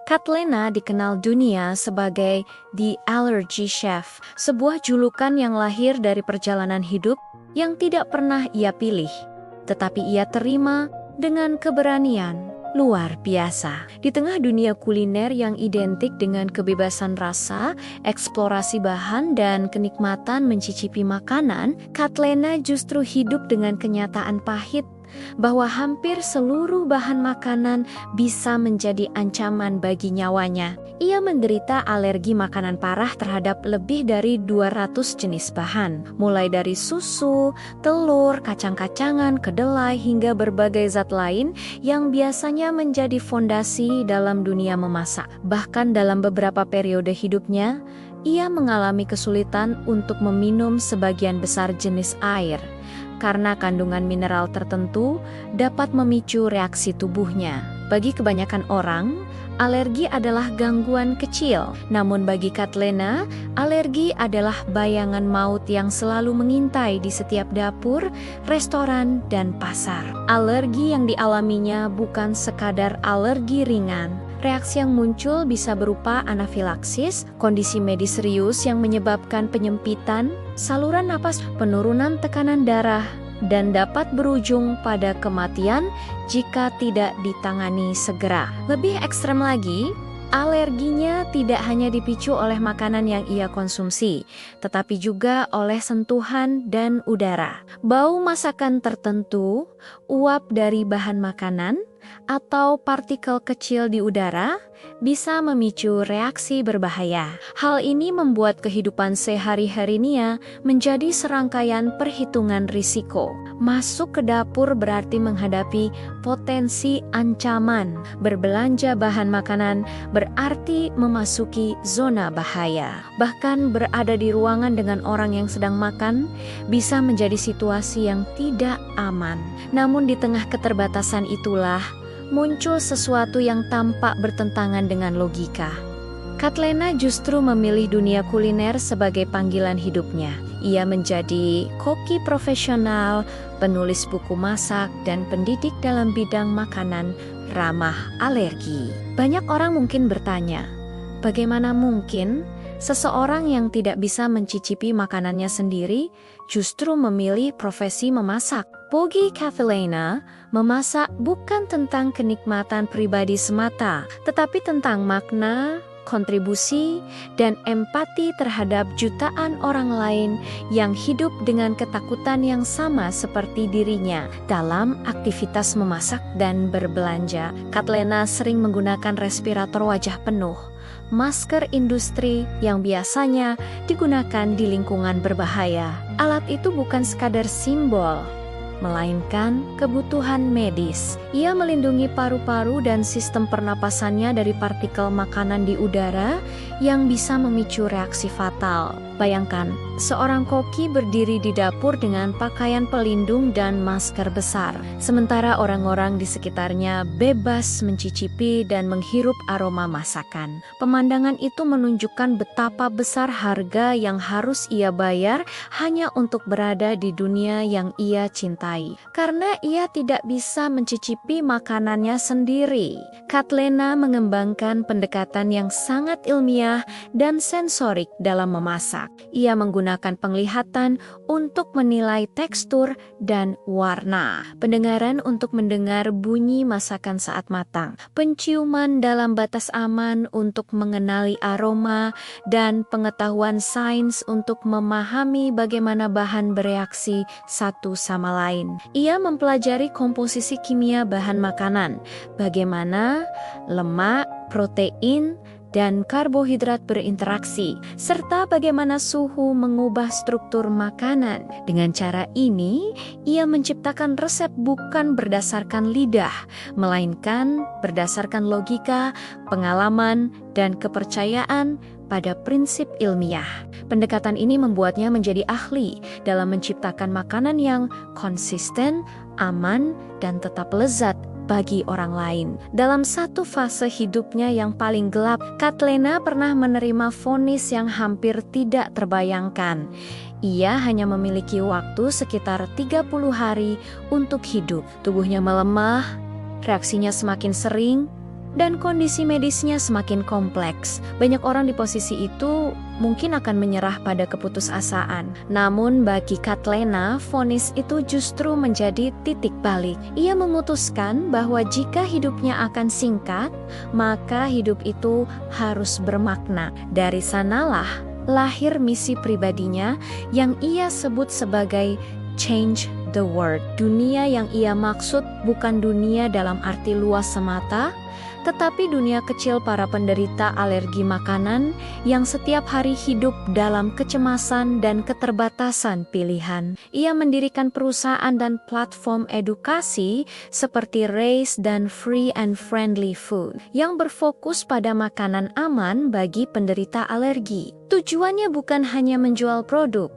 Katlena dikenal dunia sebagai The Allergy Chef, sebuah julukan yang lahir dari perjalanan hidup yang tidak pernah ia pilih, tetapi ia terima dengan keberanian luar biasa. Di tengah dunia kuliner yang identik dengan kebebasan rasa, eksplorasi bahan, dan kenikmatan mencicipi makanan, Katlena justru hidup dengan kenyataan pahit bahwa hampir seluruh bahan makanan bisa menjadi ancaman bagi nyawanya. Ia menderita alergi makanan parah terhadap lebih dari 200 jenis bahan, mulai dari susu, telur, kacang-kacangan, kedelai, hingga berbagai zat lain yang biasanya menjadi fondasi dalam dunia memasak. Bahkan dalam beberapa periode hidupnya, ia mengalami kesulitan untuk meminum sebagian besar jenis air, karena kandungan mineral tertentu dapat memicu reaksi tubuhnya. Bagi kebanyakan orang, alergi adalah gangguan kecil. Namun bagi Katlena, alergi adalah bayangan maut yang selalu mengintai di setiap dapur, restoran, dan pasar. Alergi yang dialaminya bukan sekadar alergi ringan. Reaksi yang muncul bisa berupa anafilaksis, kondisi medis serius yang menyebabkan penyempitan saluran napas, penurunan tekanan darah, dan dapat berujung pada kematian jika tidak ditangani segera. Lebih ekstrem lagi, alerginya tidak hanya dipicu oleh makanan yang ia konsumsi, tetapi juga oleh sentuhan dan udara. Bau masakan tertentu, uap dari bahan makanan, atau partikel kecil di udara bisa memicu reaksi berbahaya. Hal ini membuat kehidupan sehari-harinya menjadi serangkaian perhitungan risiko. Masuk ke dapur berarti menghadapi potensi ancaman. Berbelanja bahan makanan berarti memasuki zona bahaya. Bahkan berada di ruangan dengan orang yang sedang makan bisa menjadi situasi yang tidak aman. Namun di tengah keterbatasan itulah muncul sesuatu yang tampak bertentangan dengan logika. Katlena justru memilih dunia kuliner sebagai panggilan hidupnya. Ia menjadi koki profesional, penulis buku masak, dan pendidik dalam bidang makanan ramah alergi. Banyak orang mungkin bertanya, bagaimana mungkin seseorang yang tidak bisa mencicipi makanannya sendiri justru memilih profesi memasak? Bagi Katlena, memasak bukan tentang kenikmatan pribadi semata, tetapi tentang makna, kontribusi, dan empati terhadap jutaan orang lain yang hidup dengan ketakutan yang sama seperti dirinya dalam aktivitas memasak dan berbelanja. Katlena sering menggunakan respirator wajah penuh, masker industri yang biasanya digunakan di lingkungan berbahaya. Alat itu bukan sekadar simbol, melainkan kebutuhan medis. Ia melindungi paru-paru dan sistem pernapasannya dari partikel makanan di udara yang bisa memicu reaksi fatal. Bayangkan, seorang koki berdiri di dapur dengan pakaian pelindung dan masker besar, sementara orang-orang di sekitarnya bebas mencicipi dan menghirup aroma masakan. Pemandangan itu menunjukkan betapa besar harga yang harus ia bayar hanya untuk berada di dunia yang ia cintai, karena ia tidak bisa mencicipi makanannya sendiri. Katlena mengembangkan pendekatan yang sangat ilmiah dan sensorik dalam memasak. Ia menggunakan penglihatan untuk menilai tekstur dan warna, pendengaran untuk mendengar bunyi masakan saat matang, penciuman dalam batas aman untuk mengenali aroma, dan pengetahuan sains untuk memahami bagaimana bahan bereaksi satu sama lain. Ia mempelajari komposisi kimia bahan makanan, bagaimana lemak, protein, dan karbohidrat berinteraksi, serta bagaimana suhu mengubah struktur makanan. Dengan cara ini, ia menciptakan resep bukan berdasarkan lidah, melainkan berdasarkan logika, pengalaman, dan kepercayaan pada prinsip ilmiah. Pendekatan ini membuatnya menjadi ahli dalam menciptakan makanan yang konsisten, aman, dan tetap lezat bagi orang lain. Dalam satu fase hidupnya yang paling gelap, Katlena pernah menerima vonis yang hampir tidak terbayangkan. Ia hanya memiliki waktu sekitar 30 hari untuk hidup. Tubuhnya melemah, reaksinya semakin sering, dan kondisi medisnya semakin kompleks. Banyak orang di posisi itu mungkin akan menyerah pada keputusasaan. Namun bagi Catlena, vonis itu justru menjadi titik balik. Ia memutuskan bahwa jika hidupnya akan singkat, maka hidup itu harus bermakna. Dari sanalah lahir misi pribadinya yang ia sebut sebagai Change the World. Dunia yang ia maksud bukan dunia dalam arti luas semata, tetapi dunia kecil para penderita alergi makanan yang setiap hari hidup dalam kecemasan dan keterbatasan pilihan. Ia mendirikan perusahaan dan platform edukasi seperti Race dan Free and Friendly Food yang berfokus pada makanan aman bagi penderita alergi. Tujuannya bukan hanya menjual produk,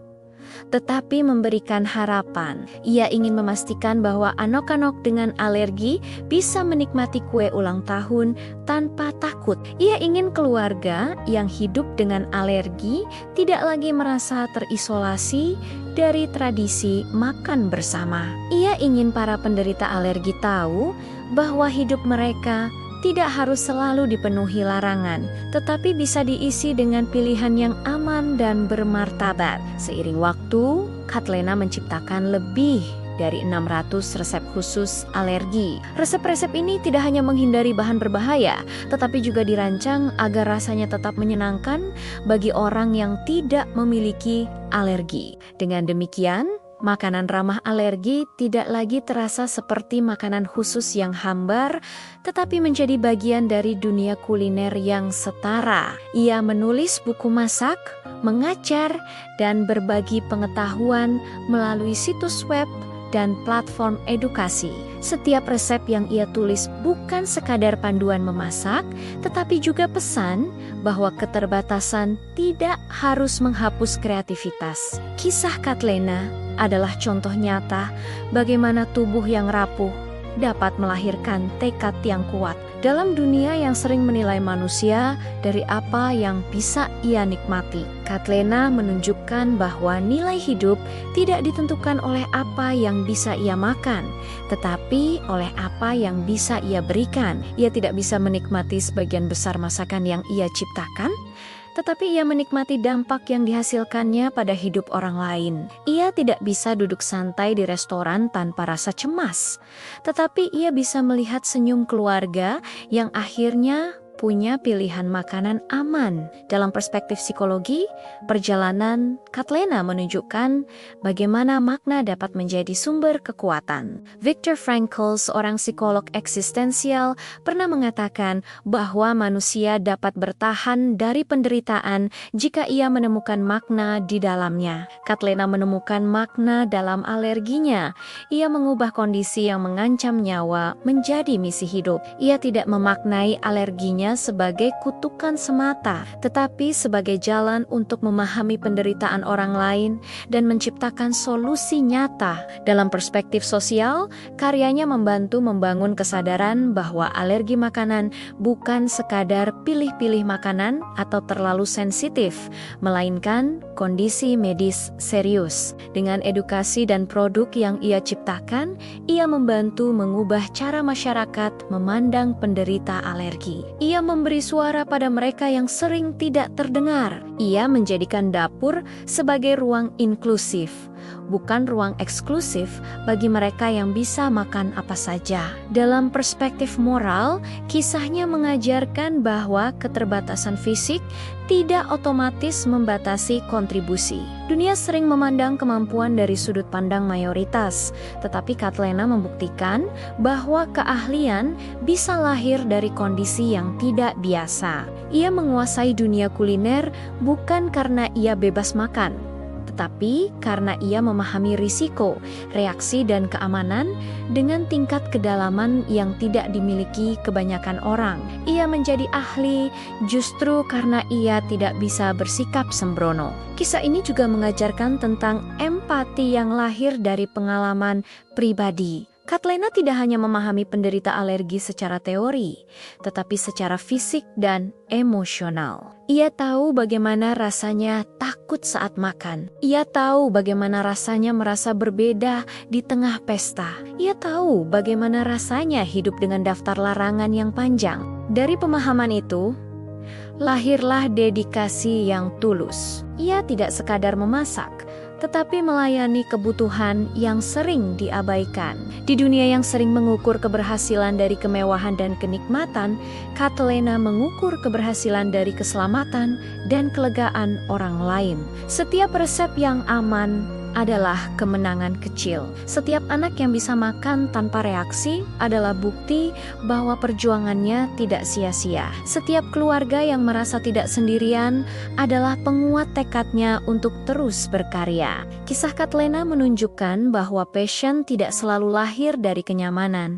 tetapi memberikan harapan. Ia ingin memastikan bahwa anak-anak dengan alergi bisa menikmati kue ulang tahun tanpa takut. Ia ingin keluarga yang hidup dengan alergi tidak lagi merasa terisolasi dari tradisi makan bersama. Ia ingin para penderita alergi tahu bahwa hidup mereka tidak harus selalu dipenuhi larangan, tetapi bisa diisi dengan pilihan yang aman dan bermartabat. Seiring waktu, Catlena menciptakan lebih dari 600 resep khusus alergi. Resep-resep ini tidak hanya menghindari bahan berbahaya, tetapi juga dirancang agar rasanya tetap menyenangkan bagi orang yang tidak memiliki alergi. Dengan demikian, makanan ramah alergi tidak lagi terasa seperti makanan khusus yang hambar, tetapi menjadi bagian dari dunia kuliner yang setara. Ia menulis buku masak, mengajar, dan berbagi pengetahuan melalui situs web dan platform edukasi. Setiap resep yang ia tulis bukan sekadar panduan memasak, tetapi juga pesan bahwa keterbatasan tidak harus menghapus kreativitas. Kisah Catlena adalah contoh nyata bagaimana tubuh yang rapuh dapat melahirkan tekad yang kuat. Dalam dunia yang sering menilai manusia dari apa yang bisa ia nikmati, Catlena menunjukkan bahwa nilai hidup tidak ditentukan oleh apa yang bisa ia makan, tetapi oleh apa yang bisa ia berikan. Ia tidak bisa menikmati sebagian besar masakan yang ia ciptakan, tetapi ia menikmati dampak yang dihasilkannya pada hidup orang lain. Ia tidak bisa duduk santai di restoran tanpa rasa cemas, tetapi ia bisa melihat senyum keluarga yang akhirnya punya pilihan makanan aman. Dalam perspektif psikologi, perjalanan Catlena menunjukkan bagaimana makna dapat menjadi sumber kekuatan. Viktor Frankl, seorang psikolog eksistensial, pernah mengatakan bahwa manusia dapat bertahan dari penderitaan jika ia menemukan makna di dalamnya. Catlena menemukan makna dalam alerginya. Ia mengubah kondisi yang mengancam nyawa menjadi misi hidup. Ia tidak memaknai alerginya sebagai kutukan semata, tetapi sebagai jalan untuk memahami penderitaan orang lain dan menciptakan solusi nyata. Dalam perspektif sosial, karyanya membantu membangun kesadaran bahwa alergi makanan bukan sekadar pilih-pilih makanan atau terlalu sensitif, melainkan kondisi medis serius. Dengan edukasi dan produk yang ia ciptakan, ia membantu mengubah cara masyarakat memandang penderita alergi. Ia memberi suara pada mereka yang sering tidak terdengar. Ia menjadikan dapur sebagai ruang inklusif, bukan ruang eksklusif bagi mereka yang bisa makan apa saja. Dalam perspektif moral, kisahnya mengajarkan bahwa keterbatasan fisik tidak otomatis membatasi kontribusi. Dunia sering memandang kemampuan dari sudut pandang mayoritas, tetapi Catlena membuktikan bahwa keahlian bisa lahir dari kondisi yang tidak biasa. Ia menguasai dunia kuliner bukan karena ia bebas makan, tetapi karena ia memahami risiko, reaksi, dan keamanan dengan tingkat kedalaman yang tidak dimiliki kebanyakan orang. Ia menjadi ahli justru karena ia tidak bisa bersikap sembrono. Kisah ini juga mengajarkan tentang empati yang lahir dari pengalaman pribadi. Catlena tidak hanya memahami penderita alergi secara teori, tetapi secara fisik dan emosional. Ia tahu bagaimana rasanya takut takut saat makan. Ia tahu bagaimana rasanya merasa berbeda di tengah pesta. Ia tahu bagaimana rasanya hidup dengan daftar larangan yang panjang. Dari pemahaman itu, lahirlah dedikasi yang tulus. Ia tidak sekadar memasak, tetapi melayani kebutuhan yang sering diabaikan. Di dunia yang sering mengukur keberhasilan dari kemewahan dan kenikmatan, Katlena mengukur keberhasilan dari keselamatan dan kelegaan orang lain. Setiap resep yang aman adalah kemenangan kecil. Setiap anak yang bisa makan tanpa reaksi adalah bukti bahwa perjuangannya tidak sia-sia. Setiap keluarga yang merasa tidak sendirian adalah penguat tekadnya untuk terus berkarya. Kisah Katlena menunjukkan bahwa passion tidak selalu lahir dari kenyamanan.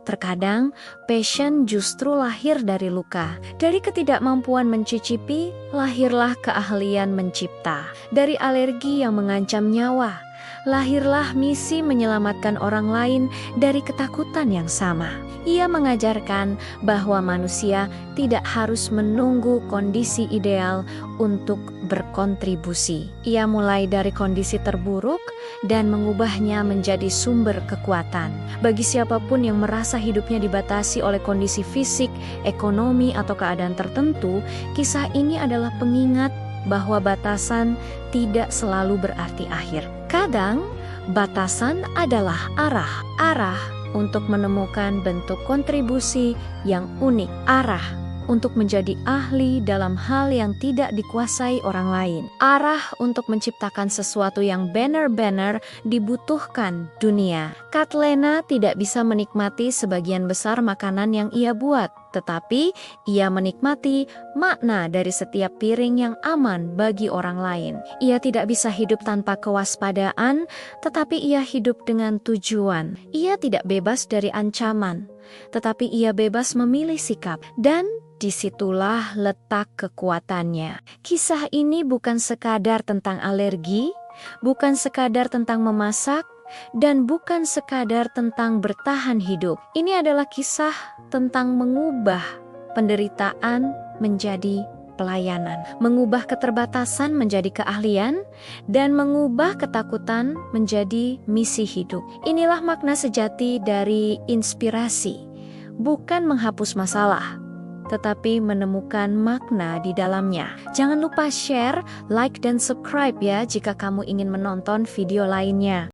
Terkadang, passion justru lahir dari luka. Dari ketidakmampuan mencicipi, lahirlah keahlian mencipta. Dari alergi yang mengancam nyawa, lahirlah misi menyelamatkan orang lain dari ketakutan yang sama. Ia mengajarkan bahwa manusia tidak harus menunggu kondisi ideal untuk berkontribusi. Ia mulai dari kondisi terburuk dan mengubahnya menjadi sumber kekuatan. Bagi siapapun yang merasa hidupnya dibatasi oleh kondisi fisik, ekonomi, atau keadaan tertentu, kisah ini adalah pengingat bahwa batasan tidak selalu berarti akhir. Kadang, batasan adalah arah untuk menemukan bentuk kontribusi yang unik, arah untuk menjadi ahli dalam hal yang tidak dikuasai orang lain, arah untuk menciptakan sesuatu yang benar-benar dibutuhkan dunia. Katlena tidak bisa menikmati sebagian besar makanan yang ia buat, tetapi ia menikmati makna dari setiap piring yang aman bagi orang lain. Ia tidak bisa hidup tanpa kewaspadaan, tetapi ia hidup dengan tujuan. Ia tidak bebas dari ancaman, tetapi ia bebas memilih sikap, dan disitulah letak kekuatannya. Kisah ini bukan sekadar tentang alergi, bukan sekadar tentang memasak, dan bukan sekadar tentang bertahan hidup. Ini adalah kisah tentang mengubah penderitaan menjadi pelayanan, mengubah keterbatasan menjadi keahlian, dan mengubah ketakutan menjadi misi hidup. Inilah makna sejati dari inspirasi, bukan menghapus masalah, tetapi menemukan makna di dalamnya. Jangan lupa share, like, dan subscribe ya jika kamu ingin menonton video lainnya.